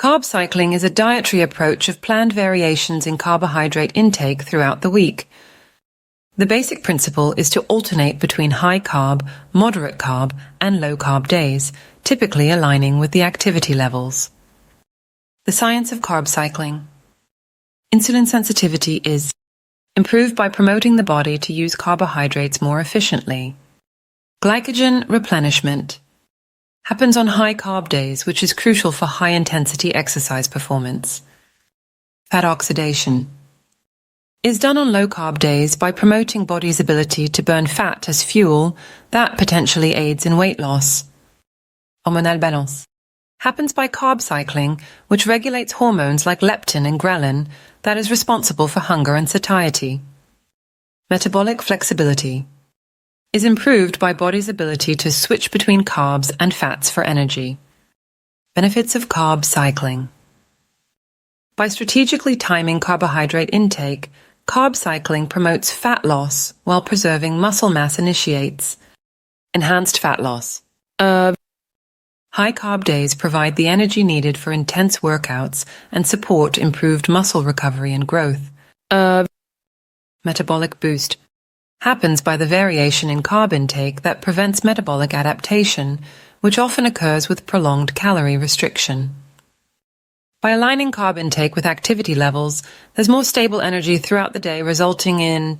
Carb cycling is a dietary approach of planned variations in carbohydrate intake throughout the week. The basic principle is to alternate between high carb, moderate carb, and low carb days, typically aligning with the activity levels. The science of carb cycling. Insulin sensitivity is improved by promoting the body to use carbohydrates more efficiently. Glycogen replenishment happens on high carb days, which is crucial for high intensity exercise performance. Fat oxidation is done on low carb days by promoting body's ability to burn fat as fuel that potentially aids in weight loss. Hormonal balance happens by carb cycling, which regulates hormones like leptin and ghrelin that is responsible for hunger and satiety. Metabolic flexibility is improved by body's ability to switch between carbs and fats for energy. Benefits of carb cycling. By strategically timing carbohydrate intake, carb cycling promotes fat loss while preserving muscle mass initiates. Enhanced fat loss. High carb days provide the energy needed for intense workouts and support improved muscle recovery and growth. Metabolic boost happens by the variation in carb intake that prevents metabolic adaptation, which often occurs with prolonged calorie restriction. By aligning carb intake with activity levels, there's more stable energy throughout the day, resulting in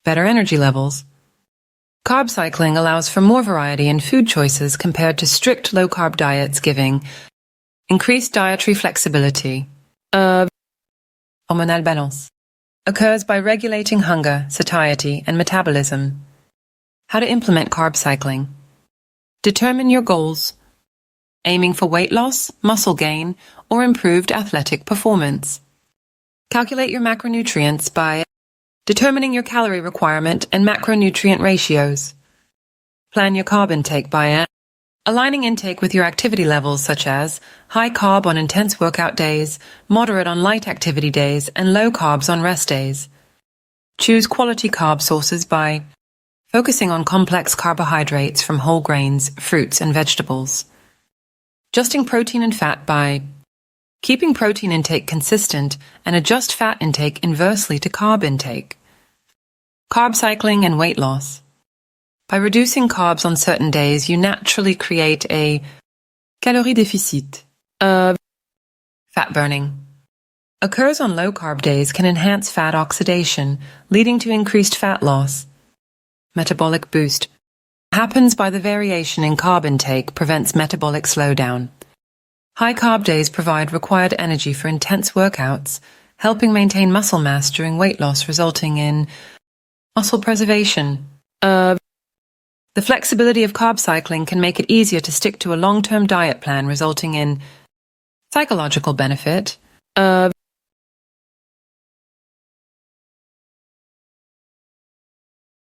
better energy levels. Carb cycling allows for more variety in food choices compared to strict low-carb diets, giving increased dietary flexibility. Hormonal balance occurs by regulating hunger, satiety, and metabolism. How to implement carb cycling. Determine your goals, aiming for weight loss, muscle gain, or improved athletic performance. Calculate your macronutrients by determining your calorie requirement and macronutrient ratios. Plan your carb intake by aligning intake with your activity levels, such as high carb on intense workout days, moderate on light activity days, and low carbs on rest days. Choose quality carb sources by focusing on complex carbohydrates from whole grains, fruits, and vegetables. Adjusting protein and fat by keeping protein intake consistent and adjust fat intake inversely to carb intake. Carb cycling and weight loss. By reducing carbs on certain days, you naturally create a calorie déficit. Fat burning occurs on low-carb days can enhance fat oxidation, leading to increased fat loss. Metabolic boost happens by the variation in carb intake prevents metabolic slowdown. High-carb days provide required energy for intense workouts, helping maintain muscle mass during weight loss, resulting in muscle preservation. The flexibility of carb cycling can make it easier to stick to a long-term diet plan, resulting in psychological benefit.